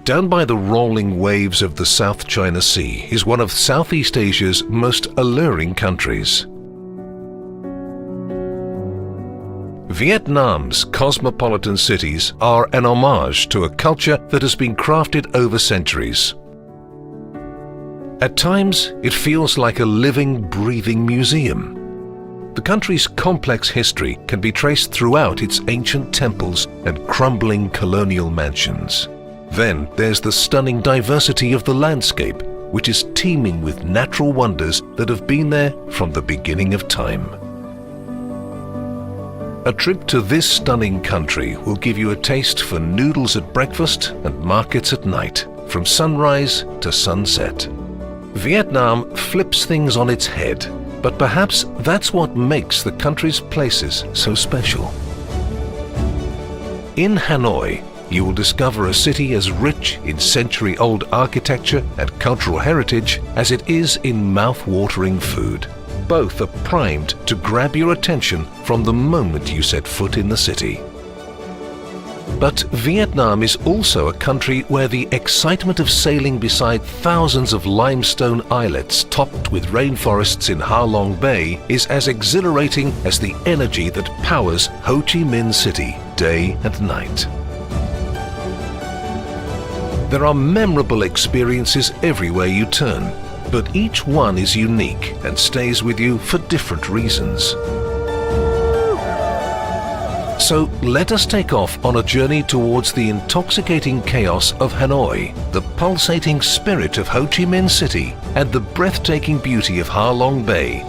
Down by the rolling waves of the South China Sea is one of Southeast Asia's most alluring countries. Vietnam's cosmopolitan cities are an homage to a culture that has been crafted over centuries. At times, it feels like a living, breathing museum. The country's complex history can be traced throughout its ancient temples and crumbling colonial mansions. Then there's the stunning diversity of the landscape, which is teeming with natural wonders that have been there from the beginning of time. A trip to this stunning country will give you a taste for noodles at breakfast and markets at night, from sunrise to sunset. Vietnam flips things on its head, but perhaps that's what makes the country's places so special. In Hanoi, you will discover a city as rich in century-old architecture and cultural heritage as it is in mouth-watering food. Both are primed to grab your attention from the moment you set foot in the city. But Vietnam is also a country where the excitement of sailing beside thousands of limestone islets topped with rainforests in Ha Long Bay is as exhilarating as the energy that powers Ho Chi Minh City day and night. There are memorable experiences everywhere you turn, but each one is unique and stays with you for different reasons. So let us take off on a journey towards the intoxicating chaos of Hanoi, the pulsating spirit of Ho Chi Minh City, and the breathtaking beauty of Ha Long Bay.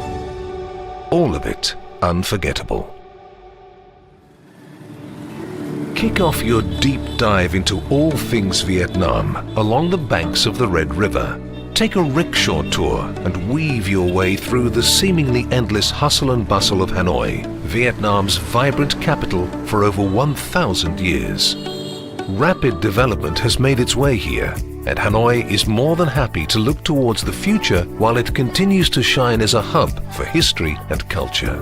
All of it unforgettable. Kick off your deep dive into all things Vietnam along the banks of the Red River. Take a rickshaw tour and weave your way through the seemingly endless hustle and bustle of Hanoi, Vietnam's vibrant capital for over 1,000 years. Rapid development has made its way here, and Hanoi is more than happy to look towards the future while it continues to shine as a hub for history and culture.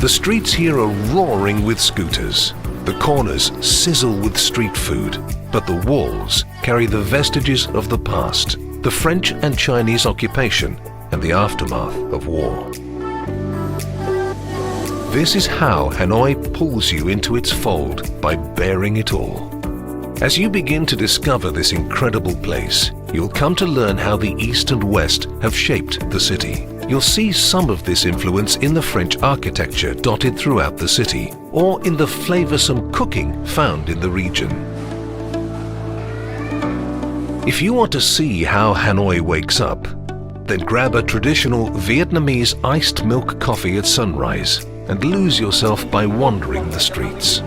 The streets here are roaring with scooters. The corners sizzle with street food, but the walls carry the vestiges of the past, the French and Chinese occupation, and the aftermath of war. This is how Hanoi pulls you into its fold by bearing it all. As you begin to discover this incredible place, you'll come to learn how the East and West have shaped the city. You'll see some of this influence in the French architecture dotted throughout the city, or in the flavoursome cooking found in the region. If you want to see how Hanoi wakes up, then grab a traditional Vietnamese iced milk coffee at sunrise and lose yourself by wandering the streets.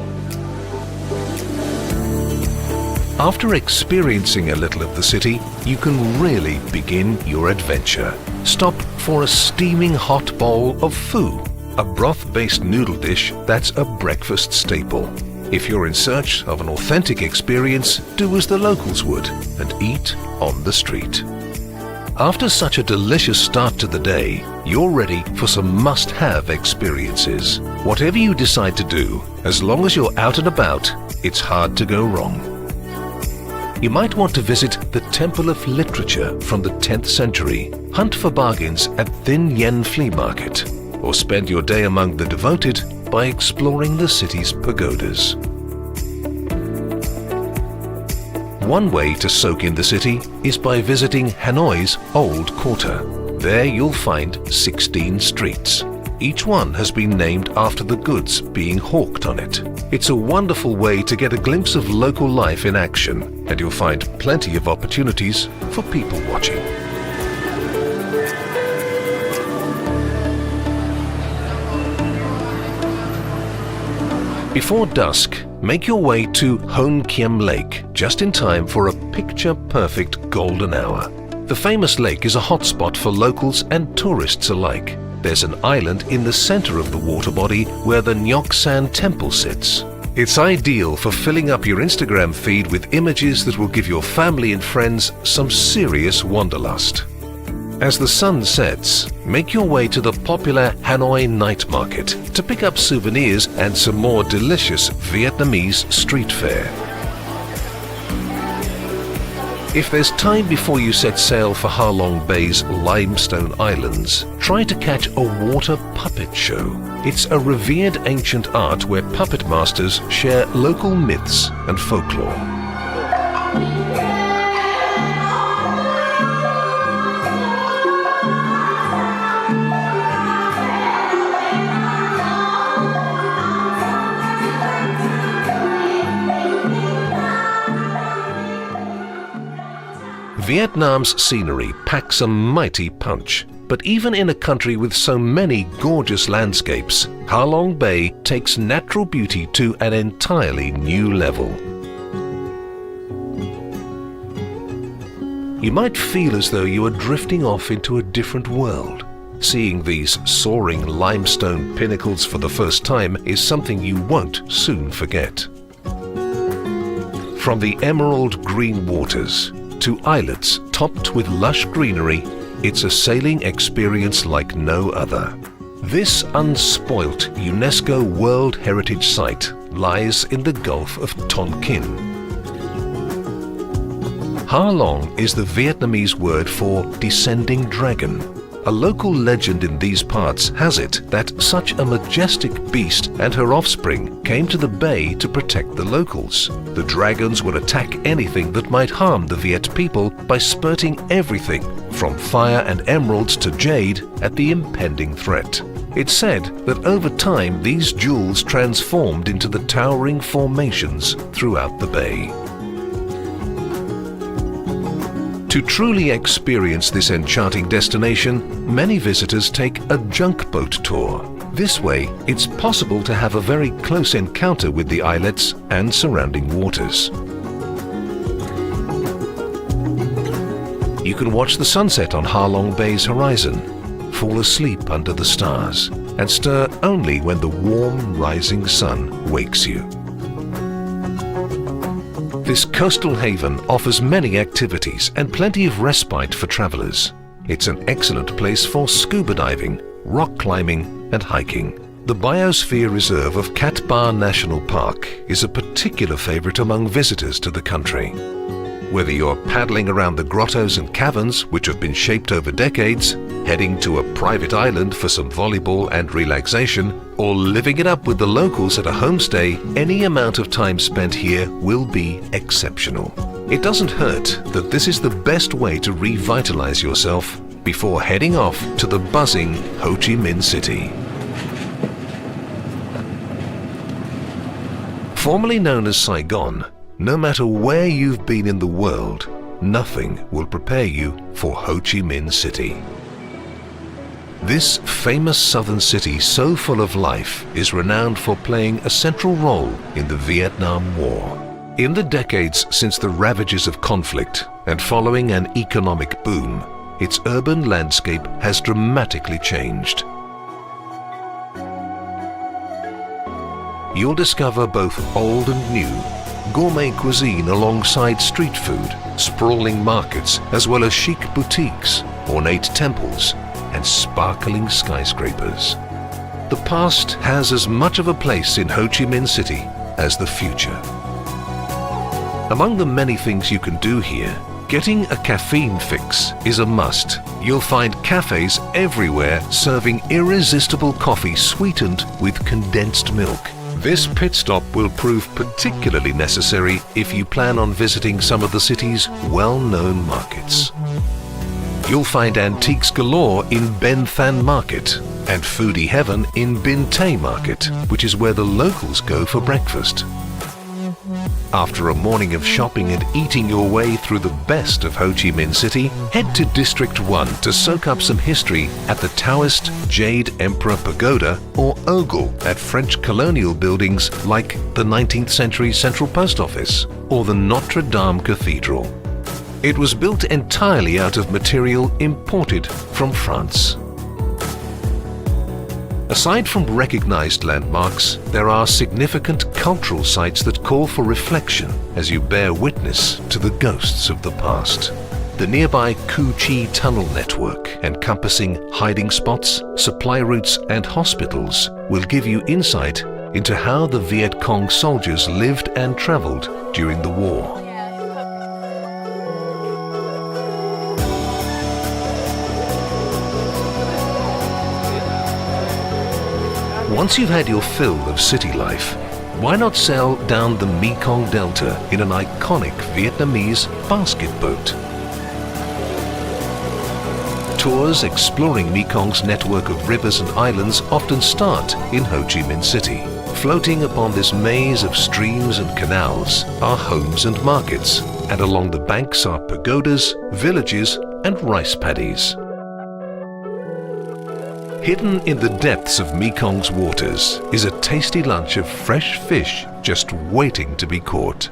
After experiencing a little of the city, you can really begin your adventure. Stop for a steaming hot bowl of pho, a broth-based noodle dish that's a breakfast staple. If you're in search of an authentic experience, do as the locals would and eat on the street. After such a delicious start to the day, you're ready for some must-have experiences. Whatever you decide to do, as long as you're out and about, it's hard to go wrong. You might want to visit the Temple of Literature from the 10th century, hunt for bargains at Thin Yen Flea Market, or spend your day among the devoted by exploring the city's pagodas. One way to soak in the city is by visiting Hanoi's Old Quarter. There you'll find 16 streets. Each one has been named after the goods being hawked on it. It's a wonderful way to get a glimpse of local life in action, and you'll find plenty of opportunities for people watching. Before dusk, make your way to Hon Kiem Lake just in time for a picture-perfect golden hour. The famous lake is a hotspot for locals and tourists alike. There's an island in the center of the water body where the Ngoc San Temple sits. It's ideal for filling up your Instagram feed with images that will give your family and friends some serious wanderlust. As the sun sets, make your way to the popular Hanoi night market to pick up souvenirs and some more delicious Vietnamese street fare. If there's time before you set sail for Ha Long Bay's limestone islands, try to catch a water puppet show. It's a revered ancient art where puppet masters share local myths and folklore. Vietnam's scenery packs a mighty punch, but even in a country with so many gorgeous landscapes, Ha Long Bay takes natural beauty to an entirely new level. You might feel as though you are drifting off into a different world. Seeing these soaring limestone pinnacles for the first time is something you won't soon forget. From the emerald green waters to islets topped with lush greenery, it's a sailing experience like no other. This unspoilt UNESCO World Heritage Site lies in the Gulf of Tonkin. Ha Long is the Vietnamese word for descending dragon. A local legend in these parts has it that such a majestic beast and her offspring came to the bay to protect the locals. The dragons would attack anything that might harm the Viet people by spurting everything from fire and emeralds to jade at the impending threat. It's said that over time these jewels transformed into the towering formations throughout the bay. To truly experience this enchanting destination, many visitors take a junk boat tour. This way, it's possible to have a very close encounter with the islets and surrounding waters. You can watch the sunset on Ha Long Bay's horizon, fall asleep under the stars, and stir only when the warm rising sun wakes you. This coastal haven offers many activities and plenty of respite for travelers. It's an excellent place for scuba diving, rock climbing and hiking. The Biosphere Reserve of Cat Ba National Park is a particular favorite among visitors to the country. Whether you're paddling around the grottos and caverns which have been shaped over decades, heading to a private island for some volleyball and relaxation, or living it up with the locals at a homestay, any amount of time spent here will be exceptional. It doesn't hurt that this is the best way to revitalize yourself before heading off to the buzzing Ho Chi Minh City. Formerly known as Saigon, no matter where you've been in the world, nothing will prepare you for Ho Chi Minh City. This famous southern city, so full of life, is renowned for playing a central role in the Vietnam War. In the decades since the ravages of conflict and following an economic boom, its urban landscape has dramatically changed. You'll discover both old and new, gourmet cuisine alongside street food, sprawling markets, as well as chic boutiques, ornate temples, and sparkling skyscrapers. The past has as much of a place in Ho Chi Minh City as the future. Among the many things you can do here, getting a caffeine fix is a must. You'll find cafes everywhere serving irresistible coffee sweetened with condensed milk. This pit stop will prove particularly necessary if you plan on visiting some of the city's well-known markets. You'll find antiques galore in Ben Thanh Market and foodie heaven in Bin Tay Market, which is where the locals go for breakfast. After a morning of shopping and eating your way through the best of Ho Chi Minh City, head to District 1 to soak up some history at the Taoist Jade Emperor Pagoda or ogle at French colonial buildings like the 19th century Central Post Office or the Notre Dame Cathedral. It was built entirely out of material imported from France. Aside from recognized landmarks, there are significant cultural sites that call for reflection as you bear witness to the ghosts of the past. The nearby Cu Chi tunnel network, encompassing hiding spots, supply routes and hospitals, will give you insight into how the Viet Cong soldiers lived and traveled during the war. Once you've had your fill of city life, why not sail down the Mekong Delta in an iconic Vietnamese basket boat? Tours exploring Mekong's network of rivers and islands often start in Ho Chi Minh City. Floating upon this maze of streams and canals are homes and markets, and along the banks are pagodas, villages and rice paddies. Hidden in the depths of Mekong's waters is a tasty lunch of fresh fish just waiting to be caught.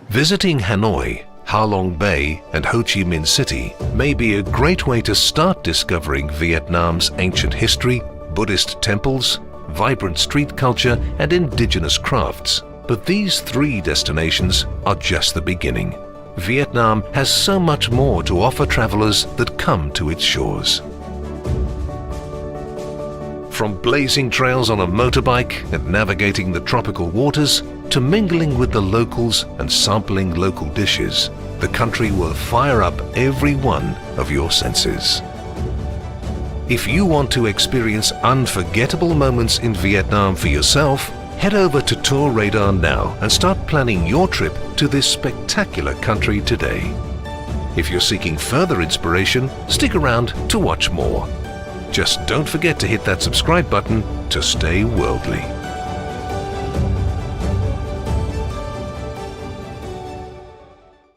Visiting Hanoi, Ha Long Bay and Ho Chi Minh City may be a great way to start discovering Vietnam's ancient history, Buddhist temples, vibrant street culture and indigenous crafts. But these three destinations are just the beginning. Vietnam has so much more to offer travelers that come to its shores. From blazing trails on a motorbike and navigating the tropical waters, to mingling with the locals and sampling local dishes, the country will fire up every one of your senses. If you want to experience unforgettable moments in Vietnam for yourself, head over to Tour Radar now and start planning your trip to this spectacular country today. If you're seeking further inspiration, stick around to watch more. Just don't forget to hit that subscribe button to stay worldly.